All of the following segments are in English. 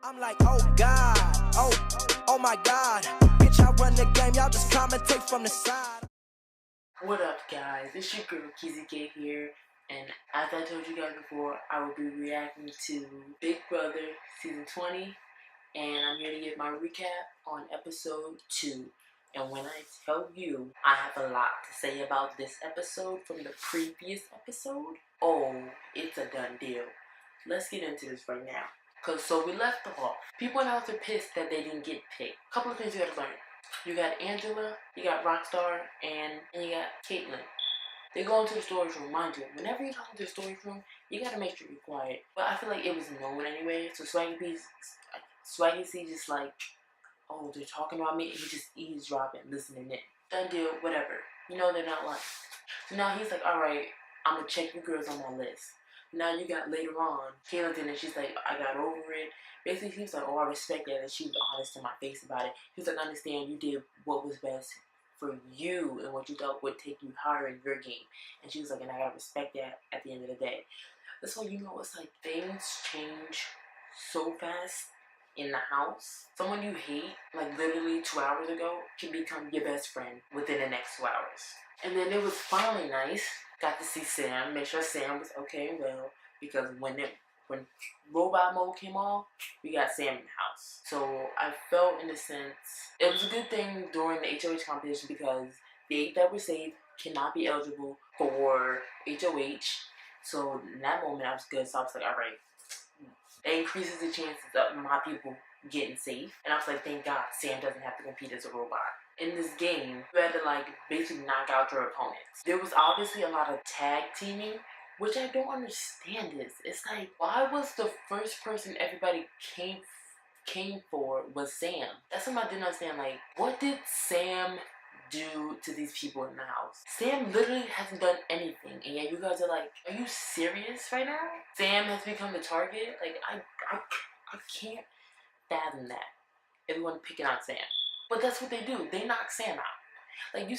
I'm like, oh God, oh my God. Bitch, I run the game, y'all just commentate from the side. What up, guys? It's your girl KeezyKay here, and as I told you guys before, I will be reacting to Big Brother Season 20, and I'm here to give my recap on Episode 2. And when I tell you I have a lot to say about this episode from the previous episode, oh, it's a done deal. Let's get into this right now. So we left off. People in the house are pissed that they didn't get picked. Couple of things you gotta learn. You got Angela, you got Rockstar, and you got Caitlyn. They go into the storage room. Mind you, whenever you go into the storage room, you gotta make sure you're quiet. But I feel like it was known anyway, so Swaggy C just like, oh, they're talking about me, and he just eavesdropping, listening in. Done deal, whatever. You know they're not lying. So now he's like, alright, I'm gonna check you girls on my list. Now you got later on, Caitlyn did, and she's like, I got over it. Basically, he was like, oh, I respect that, and she was honest to my face about it. He was like, I understand you did what was best for you and what you thought would take you higher in your game. And she was like, and I gotta respect that at the end of the day. That's why, you know, it's like things change so fast in the house. Someone you hate, like literally 2 hours ago, can become your best friend within the next 2 hours. And then it was finally nice. Got to see Sam, make sure Sam was okay and well, because when robot mode came on, we got Sam in the house. So I felt, in a sense, it was a good thing during the HOH competition because the 8 that were saved cannot be eligible for HOH. So in that moment, I was good. So I was like, alright, it increases the chances of my people getting safe. And I was like, thank God Sam doesn't have to compete as a robot. In this game, you had to like basically knock out your opponents. There was obviously a lot of tag teaming, which I don't understand this. It's like, why was the first person everybody came for was Sam? That's something I didn't understand. Like, what did Sam do to these people in the house? Sam literally hasn't done anything, and yet you guys are like, are you serious right now? Sam has become the target? Like, I can't fathom that. Everyone picking on Sam. But that's what they do. They knock Sam out. Like,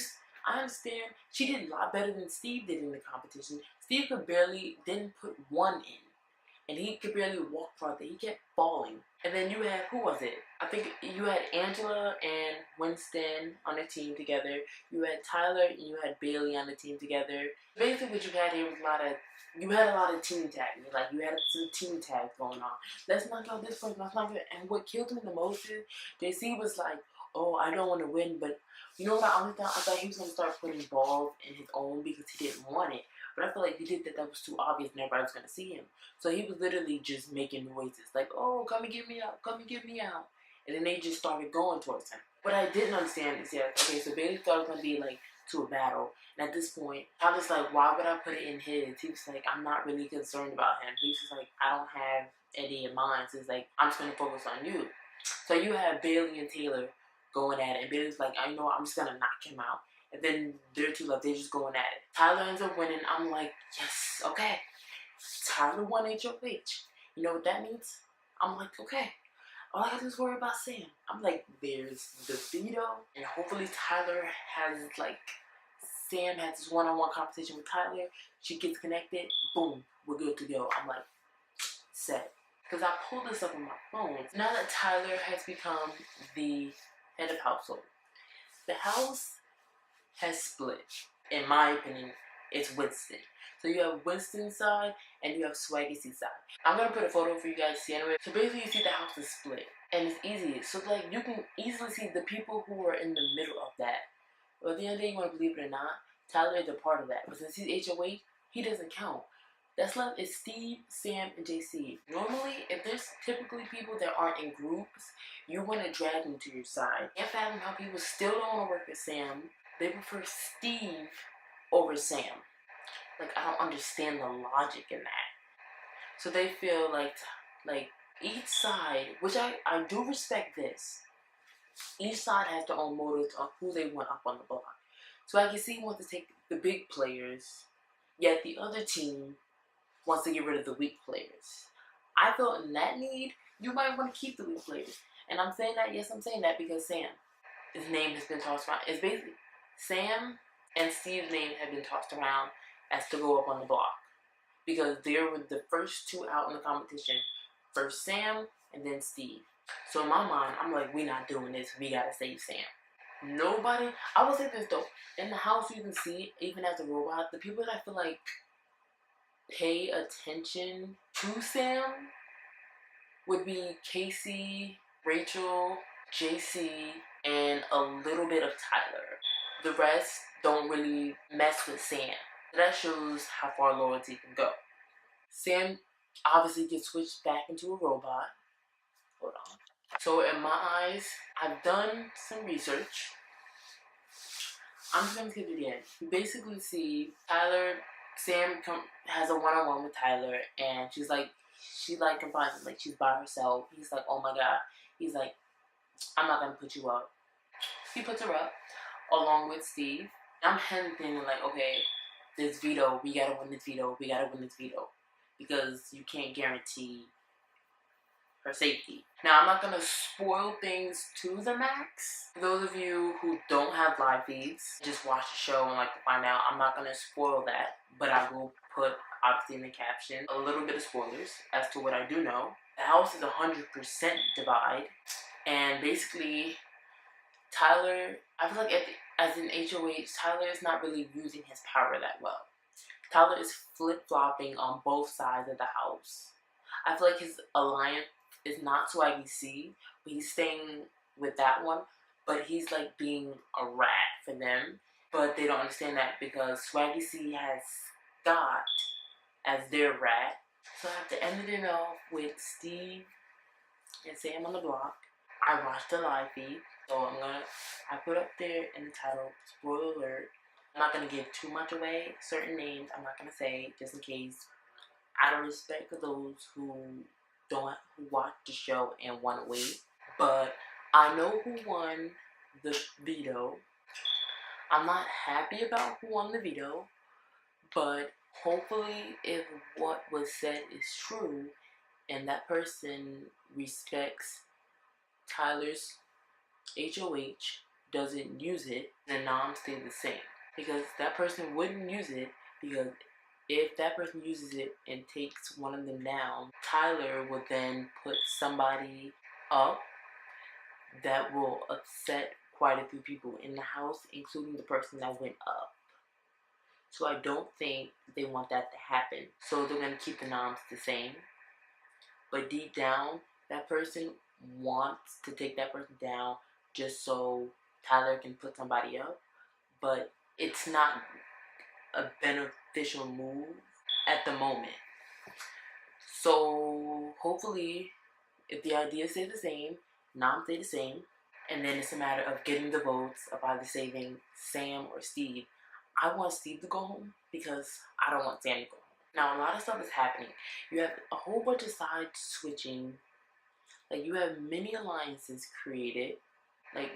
I understand she did a lot better than Steve did in the competition. Steve didn't put one in. And he could barely walk farther. He kept falling. And then you had, who was it? I think you had Angela and Winston on the team together. You had Tyler and you had Bailey on the team together. Basically what you had here was you had a lot of team tagging. Like, you had some team tags going on. Let's knock out this person, let's knock it. And what killed me the most is, JC was like, oh, I don't want to win, but you know what I thought he was going to start putting balls in his own because he didn't want it. But I feel like he did that was too obvious and everybody was going to see him. So he was literally just making noises like, oh, come and get me out, come and get me out. And then they just started going towards him. What I didn't understand is, yeah, okay, so Bailey thought it was going to be like to a battle. And at this point, I was like, why would I put it in his? He was like, I'm not really concerned about him. He was just like, I don't have Eddie in mind. So it's like, I'm just going to focus on you. So you have Bailey and Taylor going at it, and Bailey's like, I know, I'm just gonna knock him out. And then they're two left, they're just going at it. Tyler ends up winning. I'm like, yes, okay. Tyler won HOH. You know what that means? I'm like, okay. All I gotta do is worry about Sam. I'm like, there's the veto, and hopefully Tyler has, like, Sam has this one-on-one competition with Tyler. She gets connected, boom, we're good to go. I'm like, set. Because I pulled this up on my phone. Now that Tyler has become the head of household, the house has split. In my opinion, it's Winston. So you have Winston's side and you have Swaggy's side. I'm gonna put a photo for you guys to see anyway. So basically you see the house is split. And it's easy. So like you can easily see the people who are in the middle of that. But at the end of the day, you wanna believe it or not, Tyler is a part of that. But since he's HOH, he doesn't count. That's left is Steve, Sam, and JC. Normally, if there's typically people that aren't in groups, you want to drag them to your side. Can't fathom how people still don't want to work with Sam. They prefer Steve over Sam. Like, I don't understand the logic in that. So they feel like each side, which I do respect this, each side has their own motives on who they want up on the block. So I can see wants to take the big players, yet the other team wants to get rid of the weak players. I felt in that need, you might want to keep the weak players. And I'm saying that, yes, I'm saying that because Sam, his name has been tossed around. It's basically Sam and Steve's name have been tossed around as to go up on the block. Because they were the first two out in the competition. First Sam, and then Steve. So in my mind, I'm like, we not doing this. We gotta save Sam. Nobody, I will say this though, in the house you can see, even as a robot, the people that I feel like pay attention to Sam would be Casey, Rachel, JC, and a little bit of Tyler. The rest don't really mess with Sam. That shows how far loyalty can go. Sam obviously gets switched back into a robot. Hold on. So in my eyes, I've done some research. I'm just gonna skip to the end. You basically see Tyler, Sam has a one-on-one with Tyler, and she confides him, like she's by herself. He's like, oh my god. He's like, I'm not gonna put you up. He puts her up, along with Steve. I'm hesitating like, okay, this veto, we gotta win this veto, because you can't guarantee her safety. Now, I'm not gonna spoil things to the max. For those of you who don't have live feeds, just watch the show and like to find out, I'm not gonna spoil that, but I will put, obviously in the caption, a little bit of spoilers as to what I do know. The house is 100% divide, and basically, Tyler, I feel like as an HOH, Tyler is not really using his power that well. Tyler is flip-flopping on both sides of the house. I feel like his alliance is not Swaggy C, but he's staying with that one, but he's like being a rat for them, but they don't understand that because Swaggy C has Scott as their rat. So I have to end it off with Steve and Sam on the block. I watched the live feed, so I put up there in the title, spoiler alert. I'm not gonna give too much away, certain names I'm not gonna say, just in case, out of respect for those who watch the show and want to wait. But I know who won the veto. I'm not happy about who won the veto, but hopefully if what was said is true and that person respects Tyler's HOH, doesn't use it, the noms stay the same. Because that person wouldn't use it, because if that person uses it and takes one of them down, Tyler will then put somebody up that will upset quite a few people in the house, including the person that went up. So I don't think they want that to happen. So they're going to keep the noms the same. But deep down, that person wants to take that person down just so Tyler can put somebody up. But it's not a beneficial move at the moment. So hopefully, if the ideas stay the same, noms stay the same, and then it's a matter of getting the votes of either saving Sam or Steve. I want Steve to go home because I don't want Sam to go home. Now, a lot of stuff is happening. You have a whole bunch of side switching. Like, you have many alliances created. Like,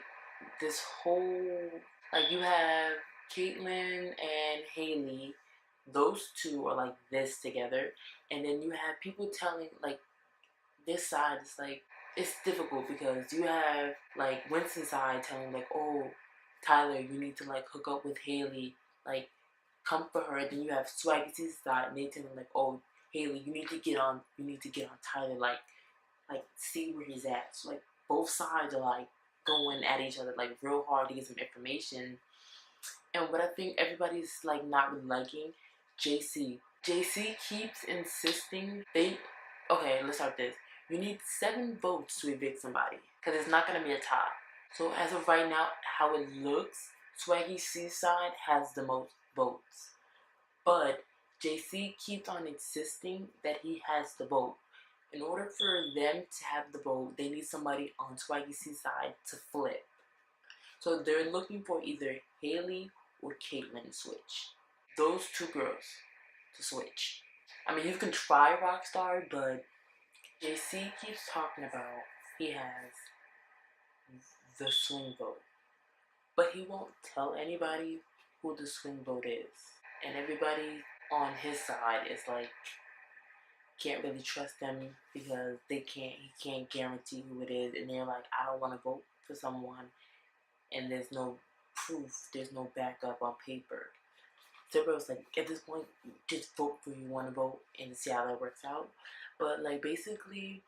this whole... Like, you have Caitlyn and Haley. Those two are like this together. And then you have people telling, like, this side is like... It's difficult because you have, like, Winston's side telling, like, oh, Tyler, you need to, like, hook up with Haley. Like, come for her. Then you have Swaggy C's side, and they tell him, like, oh, Haley, you need to get on Tyler. Like, see where he's at. So, like, both sides are, like, going at each other, like, real hard to get some information. And what I think everybody's, like, not really liking, JC. JC keeps insisting okay, let's start this. You need 7 votes to evict somebody, because it's not going to be a tie. So as of right now, how it looks, Swaggy C's side has the most votes. But JC keeps on insisting that he has the vote. In order for them to have the vote, they need somebody on Swaggy C's side to flip. So they're looking for either Haley or Caitlyn to switch. Those 2 girls to switch. I mean, you can try Rockstar, but JC keeps talking about he has the swing vote. But he won't tell anybody who the swing vote is. And everybody on his side is like, can't really trust them because he can't guarantee who it is. And they're like, I don't want to vote for someone and there's no proof, there's no backup on paper. So everybody's like, at this point, just vote for who you want to vote and see how that works out. But like, basically,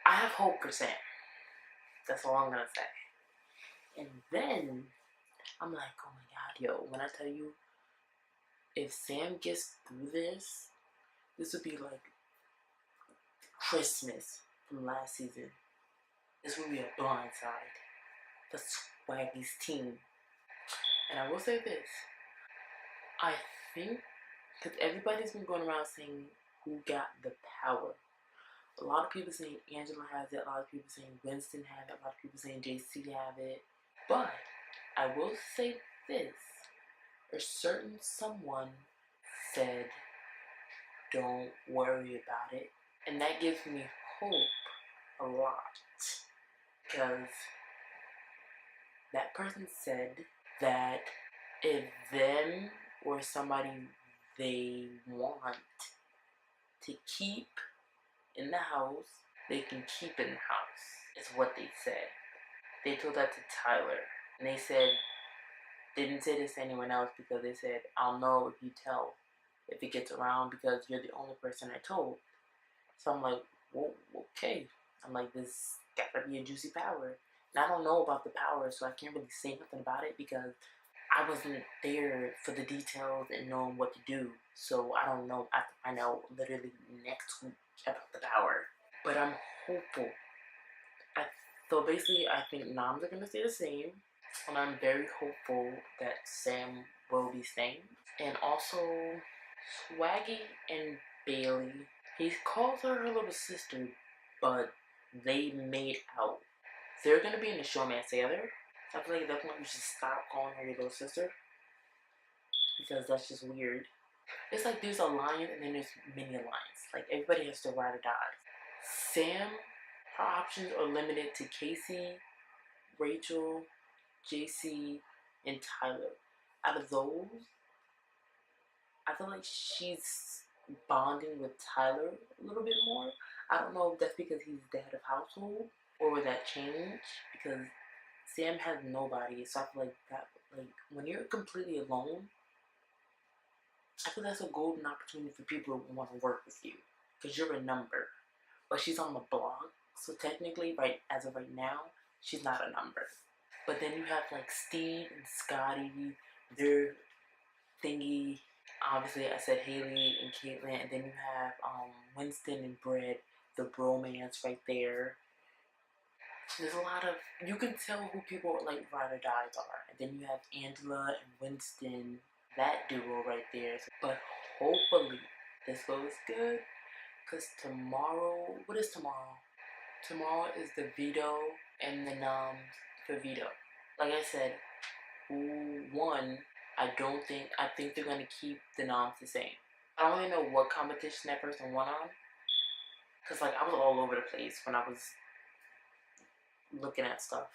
I have hope for Sam. That's all I'm gonna say. And then I'm like, oh my god, yo, when I tell you, if Sam gets through this, this would be like Christmas from last season. This would be a blindside. The Swaggy's team. And I will say this. I think, because everybody's been going around saying who got the power. A lot of people saying Angela has it. A lot of people saying Winston has it. A lot of people saying JC have it. But I will say this. A certain someone said, don't worry about it. And that gives me hope a lot. Because that person said that if them or somebody they want to keep in the house, they can keep in the house, is what they said. They told that to Tyler. And they said, they didn't say this to anyone else because they said, I'll know if you tell, if it gets around, because you're the only person I told. So I'm like, well, okay. I'm like, this gotta be a juicy power. And I don't know about the power, so I can't really say nothing about it because I wasn't there for the details and knowing what to do. So I don't know. I have to find out literally next week about the power. But I'm hopeful. So basically, I think noms are going to stay the same. And I'm very hopeful that Sam will be staying. And also, Swaggy and Bailey. He calls her little sister, but they made out. They're going to be in the showmance together. I feel like at that point you should stop calling her your little sister. Because that's just weird. It's like there's a lion and then there's many lions. Like everybody has to ride or die. Sam, her options are limited to Casey, Rachel, JC, and Tyler. Out of those, I feel like she's bonding with Tyler a little bit more. I don't know if that's because he's the head of household or will that change, because Sam has nobody, so I feel like that, like when you're completely alone, I feel that's a golden opportunity for people who want to work with you, because you're a number. But she's on the blog, so technically, right as of right now, she's not a number. But then you have like Steve and Scotty, their thingy. Obviously, I said Haley and Caitlyn, and then you have Winston and Brett, the bromance right there. There's a lot of, you can tell who people like ride or dies are. And then you have Angela and Winston, that duo right there. But hopefully this goes good, because tomorrow, what is tomorrow? Tomorrow is the veto and the noms for veto. Like I said, one, I think they're gonna keep the noms the same. I don't really know what competition that person won on, because like I was all over the place when I was looking at stuff.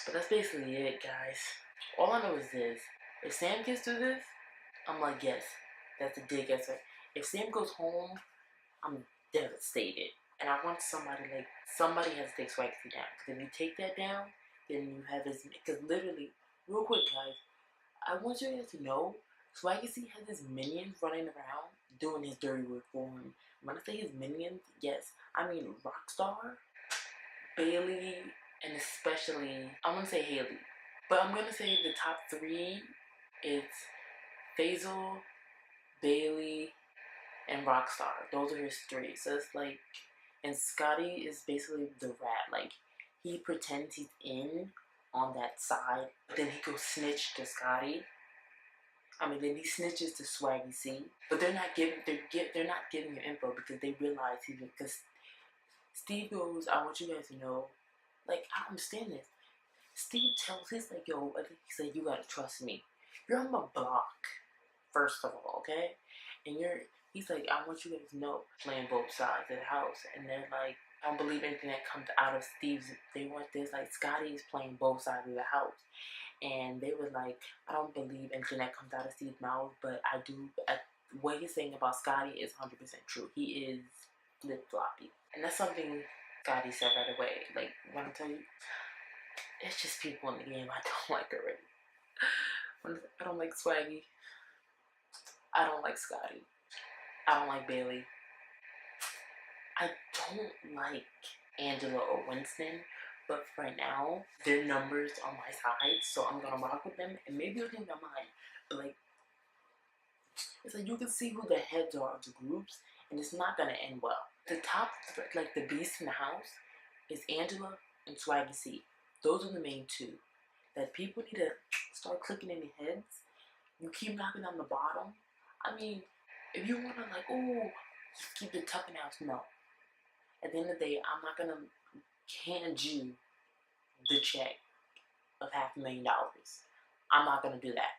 But that's basically it, guys. All I know is this. If Sam gets through this, I'm like, yes, that's a dig answer. If Sam goes home, I'm devastated. And I want somebody has to take Swaggy down. Because if you take that down, then you have his, because literally, real quick, guys, I want you guys to know, Swaggy has his minions running around doing his dirty work for him. When I say his minions, yes, I mean Rockstar, Bailey, and especially, I'm going to say Haley. But I'm going to say the top three, it's Faisal, Bailey, and Rockstar. Those are his three. So it's like, and Scotty is basically the rat. Like, he pretends he's in on that side, but then he goes snitch to Scotty. Then he snitches to Swaggy C. But they're not giving you info because they realize because Steve goes, I want you guys to know, like, I don't understand this. Steve tells, he's like, yo, I think he said, you gotta trust me. You're on my block, first of all, okay? And he's like, I want you guys to know, playing both sides of the house. And they're like, I don't believe anything that comes out of Steve's, they want this, like, Scotty's playing both sides of the house. And they were like, I don't believe anything that comes out of Steve's mouth, but I do, what he's saying about Scotty is 100% true. He is flip-floppy. And that's something Scotty said right away. Like, when I tell you, it's just people in the game I don't like already. I don't like Swaggy. I don't like Scotty. I don't like Bailey. I don't like Angela or Winston. But for right now, their numbers on my side, so I'm gonna rock with them, and maybe you'll change my mind. But like, it's like you can see who the heads are of the groups, and it's not gonna end well. The top, like the beast in the house, is Angela and Swaggy C. Those are the main two that people need to start clicking in their heads. You keep knocking on the bottom. I mean, if you wanna like, oh, just keep the tough in the house, no. At the end of the day, I'm not gonna hand you the check of $500,000. I'm not gonna do that.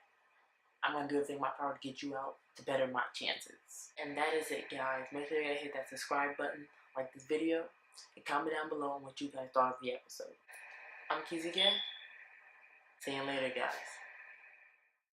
I'm gonna do everything in my power to get you out to better my chances. And that is it, guys. Make sure you hit that subscribe button, like this video, and comment down below on what you guys thought of the episode. I'm KeezyKay. See you later, guys.